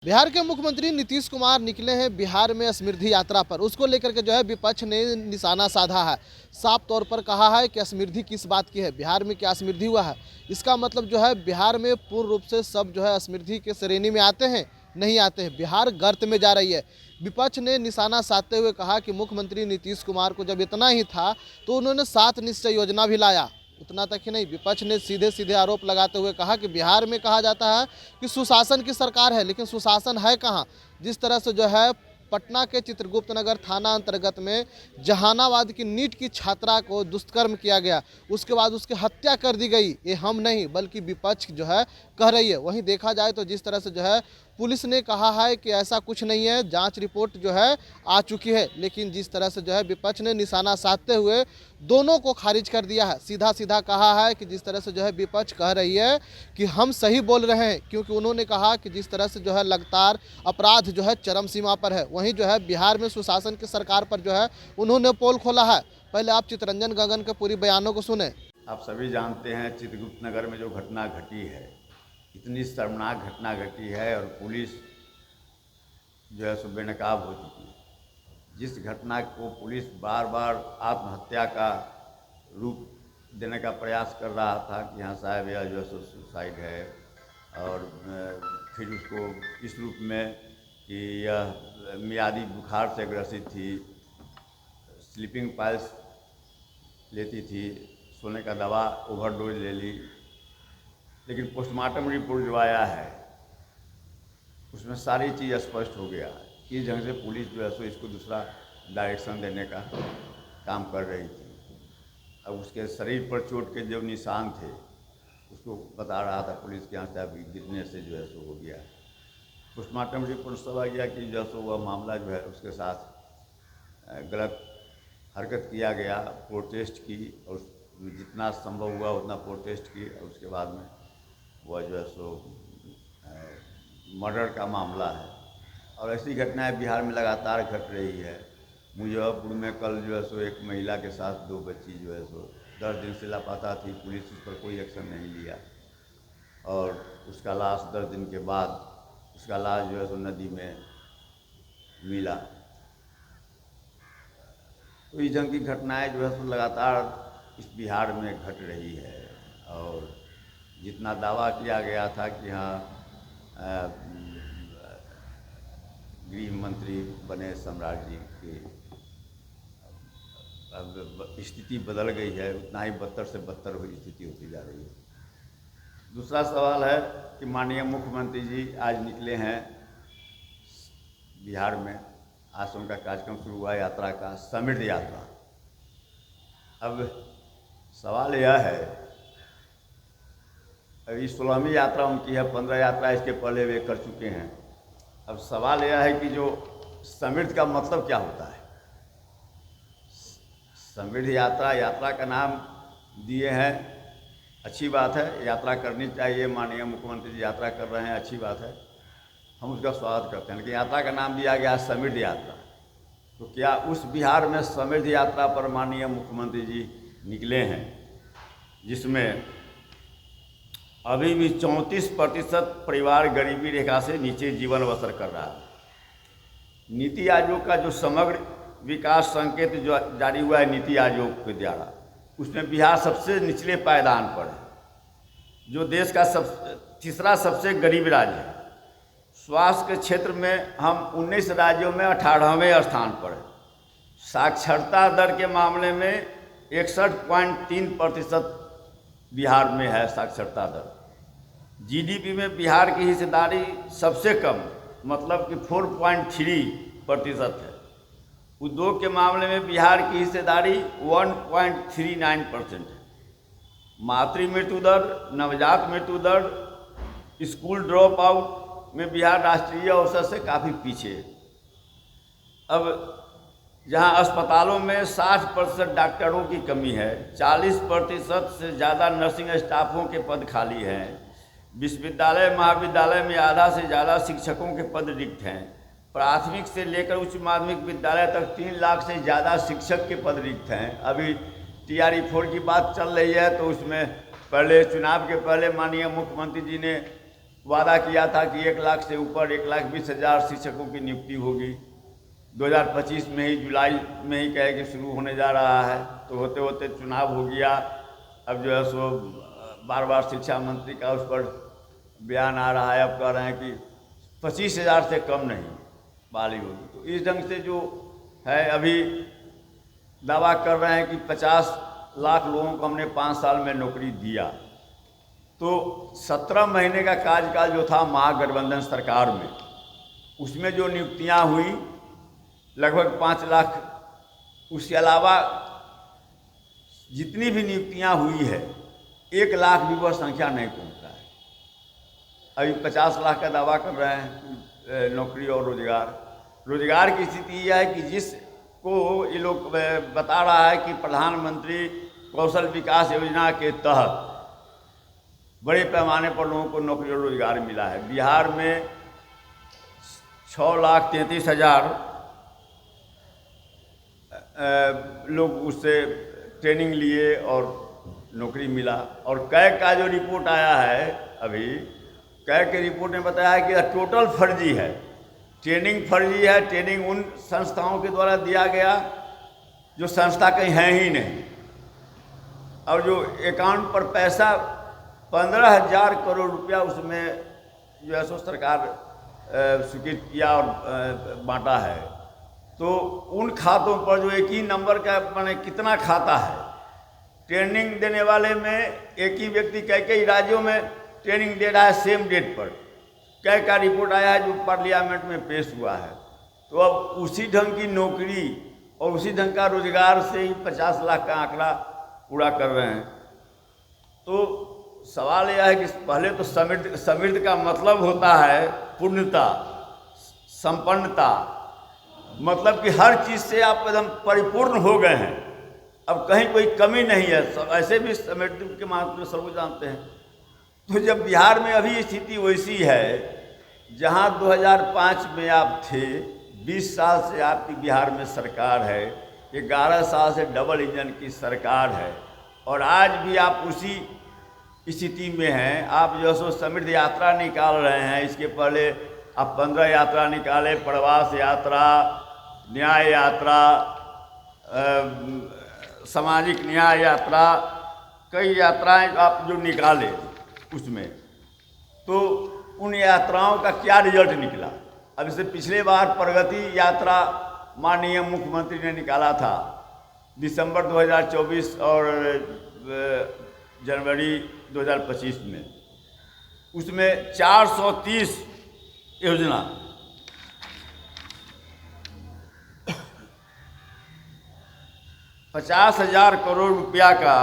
बिहार के मुख्यमंत्री नीतीश कुमार निकले हैं बिहार में समृद्धि यात्रा पर। उसको लेकर के जो है विपक्ष ने निशाना साधा है। साफ तौर पर कहा है कि समृद्धि किस बात की है, बिहार में क्या समृद्धि हुआ है। इसका मतलब जो है बिहार में पूर्ण रूप से सब जो है समृद्धि के श्रेणी में आते हैं, नहीं आते हैं। बिहार गर्त में जा रही है। विपक्ष ने निशाना साधते हुए कहा कि मुख्यमंत्री नीतीश कुमार को जब इतना ही था तो उन्होंने 7 निश्चय योजना भी लाया। उतना तक ही नहीं, विपक्ष ने सीधे सीधे आरोप लगाते हुए कहा कि बिहार में कहा जाता है कि सुशासन की सरकार है, लेकिन सुशासन है कहाँ। जिस तरह से जो है पटना के चित्रगुप्त नगर थाना अंतर्गत में जहानाबाद की नीट की छात्रा को दुष्कर्म किया गया, उसके बाद उसकी हत्या कर दी गई, ये हम नहीं बल्कि विपक्ष जो है कह रही है। वहीं देखा जाए तो जिस तरह से जो है पुलिस ने कहा है कि ऐसा कुछ नहीं है, जांच रिपोर्ट जो है आ चुकी है, लेकिन जिस तरह से जो है विपक्ष ने निशाना साधते हुए दोनों को खारिज कर दिया है। सीधा सीधा कहा है कि जिस तरह से जो है विपक्ष कह रही है कि हम सही बोल रहे हैं, क्योंकि उन्होंने कहा कि जिस तरह से जो है लगातार अपराध जो है चरम सीमा पर है। वहीं जो है बिहार में सुशासन की सरकार पर जो है उन्होंने पोल खोला है। पहले आप चितरंजन गगन के पूरी बयानों को सुने। आप सभी जानते हैं चित्रगुप्त नगर में जो घटना घटी है, इतनी शर्मनाक घटना घटी है और पुलिस जो है सो बेनकाब हो चुकी है। जिस घटना को पुलिस बार बार आत्महत्या का रूप देने का प्रयास कर रहा था कि हाँ साहब यह जो है सो सुसाइड है, और फिर उसको इस रूप में कि यह मियादी बुखार से ग्रसित थी, स्लीपिंग पाइल्स लेती थी, सोने का दवा ओवरडोज ले ली। लेकिन पोस्टमार्टम रिपोर्ट जो आया है उसमें सारी चीज़ स्पष्ट हो गया है। इस ढंग से पुलिस जो है सो इसको दूसरा डायरेक्शन देने का काम कर रही थी। अब उसके शरीर पर चोट के जो निशान थे उसको बता रहा था पुलिस के यहाँ से अभी गिरने से जो है सो हो गया है। पोस्टमार्टम रिपोर्ट सब आ गया कि जो है सो वह मामला जो है उसके साथ गलत हरकत किया गया, प्रोटेस्ट की, और जितना संभव हुआ उतना प्रोटेस्ट की, और उसके बाद में वह जो है सो मर्डर का मामला है। और ऐसी घटनाएं बिहार में लगातार घट रही है। मुजफ्फरपुर में कल जो है सो एक महिला के साथ 2 बच्ची जो है सो 10 दिन से लापता थी, पुलिस उस पर कोई एक्शन नहीं लिया, और उसका लाश 10 दिन के बाद उसका लाश जो है सो नदी में मिला। तो इस ढंग की घटनाएं जो है सो लगातार इस बिहार में घट रही है। और जितना दावा किया गया था कि हाँ गृह मंत्री बने सम्राट जी की, अब स्थिति बदल गई है, उतना ही बदतर से बदतर हुई स्थिति होती जा रही है। दूसरा सवाल है कि माननीय मुख्यमंत्री जी आज निकले हैं बिहार में, आज उनका कार्यक्रम शुरू हुआ यात्रा का, समृद्धि यात्रा। अब सवाल यह है, अभी 16वीं यात्रा उनकी है, 15 यात्रा इसके पहले वे कर चुके हैं। अब सवाल यह है कि जो समृद्धि का मतलब क्या होता है। समृद्धि यात्रा, यात्रा का नाम दिए हैं, अच्छी बात है, यात्रा करनी चाहिए। माननीय मुख्यमंत्री जी यात्रा कर रहे हैं, अच्छी बात है, हम उसका स्वागत करते हैं। लेकिन यात्रा का नाम दिया गया समृद्धि यात्रा, तो क्या उस बिहार में समृद्धि यात्रा पर माननीय मुख्यमंत्री जी निकले हैं जिसमें अभी भी 34% परिवार गरीबी रेखा से नीचे जीवन बसर कर रहा है। नीति आयोग का जो समग्र विकास संकेत जो जारी हुआ है नीति आयोग के द्वारा, उसमें बिहार सबसे निचले पायदान पर है, जो देश का तीसरा सबसे गरीब राज्य है। स्वास्थ्य के क्षेत्र में हम 19 राज्यों में 18वें स्थान पर है। साक्षरता दर के मामले में 61.3% बिहार में है साक्षरता दर। जीडीपी में बिहार की हिस्सेदारी सबसे कम, मतलब कि 4.3% है। उद्योग के मामले में बिहार की हिस्सेदारी 1.39% है। मातृ मृत्यु दर, नवजात मृत्यु दर, स्कूल ड्रॉप आउट में बिहार राष्ट्रीय औसत से काफ़ी पीछे है। अब जहां अस्पतालों में 60% डॉक्टरों की कमी है, 40% से ज़्यादा नर्सिंग स्टाफों के पद खाली हैं, विश्वविद्यालय महाविद्यालय में आधा से ज़्यादा शिक्षकों के पद रिक्त हैं, प्राथमिक से लेकर उच्च माध्यमिक विद्यालय तक 3 लाख से ज़्यादा शिक्षक के पद रिक्त हैं। अभी TRE 4 की बात चल रही है, तो उसमें पहले चुनाव के पहले माननीय मुख्यमंत्री जी ने वादा किया था कि 1 लाख से ऊपर 1,20,000 शिक्षकों की नियुक्ति होगी। 2025 में ही जुलाई में ही कहे कि शुरू होने जा रहा है, तो होते होते चुनाव हो गया। अब जो है सो बार बार शिक्षा मंत्री का उस पर बयान आ रहा है, अब कह रहे हैं कि 25,000 से कम नहीं बहाली होगी। तो इस ढंग से जो है अभी दावा कर रहे हैं कि 50 लाख लोगों को हमने 5 साल में नौकरी दिया। तो 17 महीने का कार्यकाल जो था महागठबंधन सरकार में, उसमें जो नियुक्तियां हुई लगभग 5 लाख, उसके अलावा जितनी भी नियुक्तियां हुई है 1 लाख भी वह संख्या नहीं पहुंचा है। अभी 50 लाख का दावा कर रहे हैं नौकरी और रोजगार की स्थिति यह है कि जिसको ये लोग बता रहा है कि प्रधानमंत्री कौशल विकास योजना के तहत बड़े पैमाने पर लोगों को नौकरी और रोजगार मिला है। बिहार में 6,33,000 लोग उससे ट्रेनिंग लिए और नौकरी मिला। और कैग का जो रिपोर्ट आया है अभी, कैग के रिपोर्ट में बताया है कि टोटल फर्जी है, ट्रेनिंग फर्जी है। ट्रेनिंग उन संस्थाओं के द्वारा दिया गया जो संस्था कहीं है ही नहीं, और जो अकाउंट पर पैसा 15,000 करोड़ रुपया उसमें जो है सो सरकार स्वीकृत किया और बांटा है। तो उन खातों पर जो एक ही नंबर का माने कितना खाता है, ट्रेनिंग देने वाले में एक ही व्यक्ति कई राज्यों में ट्रेनिंग दे रहा है सेम डेट पर। कई का रिपोर्ट आया है जो पार्लियामेंट में पेश हुआ है। तो अब उसी ढंग की नौकरी और उसी ढंग का रोजगार से ही 50 लाख का आंकड़ा पूरा कर रहे हैं। तो सवाल यह है कि पहले तो समृद्ध का मतलब होता है पूर्णता, संपन्नता, मतलब कि हर चीज़ से आप एकदम परिपूर्ण हो गए हैं, अब कहीं कोई कमी नहीं है। ऐसे भी समृद्धि के महत्व में सब जानते हैं। तो जब बिहार में अभी स्थिति वैसी है, जहां 2005 में आप थे, 20 साल से आपकी बिहार में सरकार है, 11 साल से डबल इंजन की सरकार है, और आज भी आप उसी स्थिति में हैं। आप जो सो समृद्ध यात्रा निकाल रहे हैं, इसके पहले आप 15 यात्रा निकाले, प्रवास यात्रा, न्याय यात्रा, सामाजिक न्याय यात्रा, कई यात्राएं आप जो निकाले उसमें, तो उन यात्राओं का क्या रिजल्ट निकला? अब इससे पिछले बार प्रगति यात्रा माननीय मुख्यमंत्री ने निकाला था दिसंबर 2024 और जनवरी 2025 में। उसमें 430 योजना 50,000 करोड़ रुपया का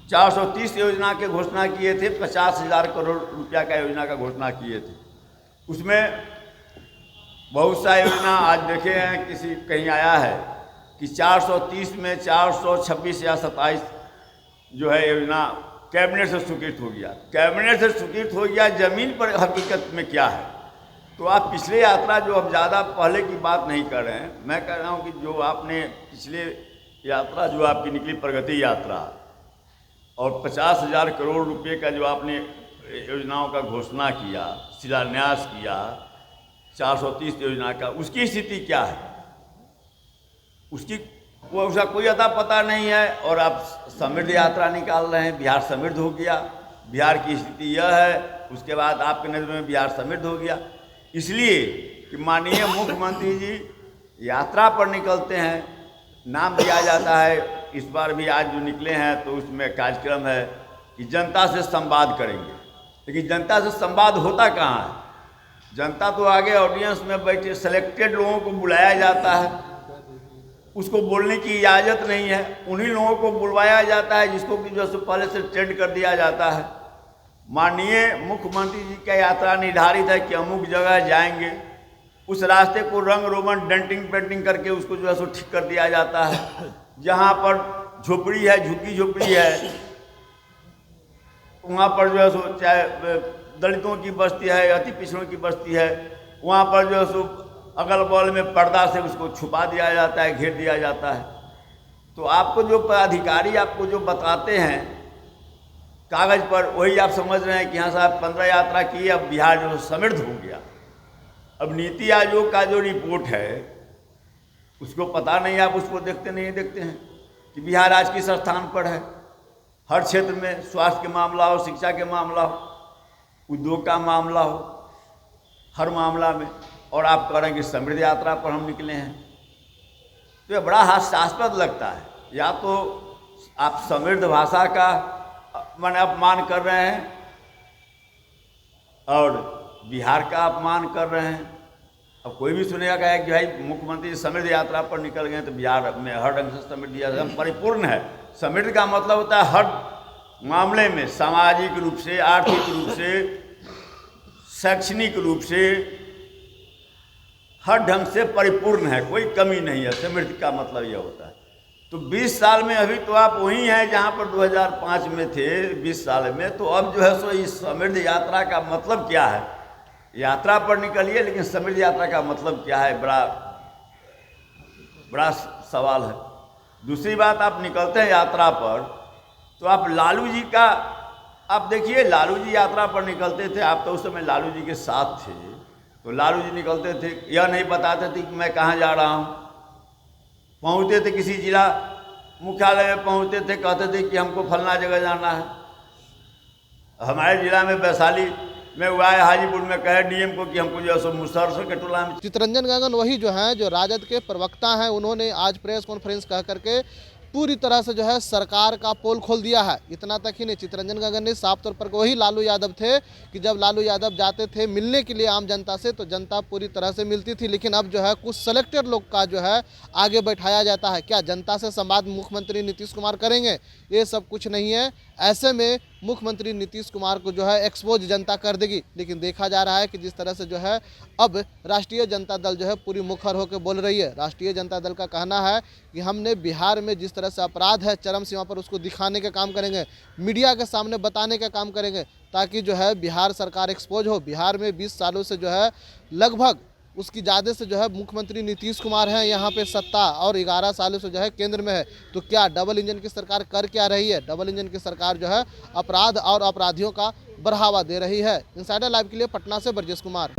430 योजना के घोषणा किए थे, 50,000 करोड़ रुपया का योजना का घोषणा किए थे। उसमें बहुत सा योजना आज देखे हैं, किसी कहीं आया है कि 430 में 426 या 27 जो है योजना कैबिनेट से स्वीकृत हो गया। कैबिनेट से स्वीकृत हो गया, ज़मीन पर हकीकत में क्या है? तो आप पिछले यात्रा जो अब ज़्यादा पहले की बात नहीं कर रहे हैं, मैं कह रहा हूँ कि जो आपने पिछले यात्रा जो आपकी निकली प्रगति यात्रा, और 50,000 करोड़ रुपए का जो आपने योजनाओं का घोषणा किया, शिलान्यास किया 430 योजना का, उसकी स्थिति क्या है? उसका कोई अता पता नहीं है। और आप समृद्ध यात्रा निकाल रहे हैं, बिहार समृद्ध हो गया, बिहार की स्थिति यह है, उसके बाद आपके नज़र में बिहार समृद्ध हो गया। इसलिए कि माननीय मुख्यमंत्री जी यात्रा पर निकलते हैं, नाम दिया जाता है। इस बार भी आज जो निकले हैं तो उसमें कार्यक्रम है कि जनता से संवाद करेंगे, लेकिन जनता से संवाद होता कहाँ है? जनता तो आगे ऑडियंस में बैठे सेलेक्टेड लोगों को बुलाया जाता है, उसको बोलने की इजाज़त नहीं है। उन्हीं लोगों को बुलवाया जाता है जिसको कि जो पहले से ट्रेंड कर दिया जाता है। माननीय मुख्यमंत्री जी का यात्रा निर्धारित है कि अमुक जगह जाएंगे, उस रास्ते को रंग रोगन डेंटिंग पेंटिंग करके उसको जो है सो ठीक कर दिया जाता है। जहाँ पर झोपड़ी है, झुग्गी झोपड़ी है, वहाँ पर जो है सो चाहे दलितों की बस्ती है, अति पिछड़ों की बस्ती है, वहाँ पर जो है सो अगल बगल में पर्दा से उसको छुपा दिया जाता है, घेर दिया जाता है। तो आपको जो पदाधिकारी आपको जो बताते हैं कागज़ पर वही आप समझ रहे हैं कि हाँ साहब 15 यात्रा की, अब बिहार जो समृद्ध हो गया। अब नीति आयोग का जो रिपोर्ट है उसको पता नहीं, आप उसको देखते हैं कि बिहार आज किस स्थान पर है। हर क्षेत्र में, स्वास्थ्य के मामला हो, शिक्षा के मामला हो, उद्योग का मामला हो, हर मामला में, और आप कह रहे हैं कि समृद्ध यात्रा पर हम निकले हैं। तो ये बड़ा हास्यास्पद लगता है। या तो आप समृद्ध भाषा का माने अपमान कर रहे हैं और बिहार का अपमान कर रहे हैं। अब कोई भी सुनेगा कहे कि भाई मुख्यमंत्री समृद्ध यात्रा पर निकल गए तो बिहार में हर ढंग से समृद्ध यात्रा परिपूर्ण है। समृद्ध का मतलब होता है हर मामले में, सामाजिक रूप से, आर्थिक रूप से, शैक्षणिक रूप से, हर ढंग से परिपूर्ण है, कोई कमी नहीं है। समृद्ध का मतलब यह होता है। तो 20 साल में अभी तो आप वहीं हैं जहाँ पर 2005 में थे। 20 साल में तो अब जो है सो इस समृद्ध यात्रा का मतलब क्या है? यात्रा पर निकलिए, लेकिन समृद्ध यात्रा का मतलब क्या है, बड़ा सवाल है। दूसरी बात, आप निकलते हैं यात्रा पर तो आप लालू जी का, आप देखिए लालू जी यात्रा पर निकलते थे, आप तो उस समय लालू जी के साथ थे, तो लालू जी निकलते थे, यह नहीं बताते थे कि मैं कहाँ जा रहा हूँ। पहुँचते थे किसी जिला मुख्यालय में, पहुँचते थे, कहते थे कि हमको फलना जगह जाना है। हमारे जिला में वैशाली में हुआ है, हाजीपुर में कहे डीएम को कि हमको जो है सो मुसहर के टोला में। चितरंजन गगन वही जो हैं, जो राजद के प्रवक्ता हैं, उन्होंने आज प्रेस कॉन्फ्रेंस कह करके पूरी तरह से जो है सरकार का पोल खोल दिया है। इतना तक ही नहीं, चितरंजन गगन ने साफ तौर पर वही लालू यादव थे कि जब लालू यादव जाते थे मिलने के लिए आम जनता से, तो जनता पूरी तरह से मिलती थी, लेकिन अब जो है कुछ सेलेक्टेड लोग का जो है आगे बैठाया जाता है। क्या जनता से संवाद मुख्यमंत्री नीतीश कुमार करेंगे? ये सब कुछ नहीं है। ऐसे में मुख्यमंत्री नीतीश कुमार को जो है एक्सपोज जनता कर देगी। लेकिन देखा जा रहा है कि जिस तरह से जो है अब राष्ट्रीय जनता दल जो है पूरी मुखर होकर बोल रही है। राष्ट्रीय जनता दल का कहना है कि हमने बिहार में जिस तरह से अपराध है चरम सीमा पर, उसको दिखाने का काम करेंगे, मीडिया के सामने बताने का काम करेंगे, ताकि जो है बिहार सरकार एक्सपोज हो। बिहार में 20 सालों से जो है लगभग उसकी ज़्यादा से जो है मुख्यमंत्री नीतीश कुमार हैं यहाँ पे सत्ता, और 11 सालों से जो है केंद्र में है। तो क्या डबल इंजन की सरकार कर क्या रही है? डबल इंजन की सरकार जो है अपराध और अपराधियों का बढ़ावा दे रही है। इनसाइडर लाइव के लिए पटना से ब्रजेश कुमार।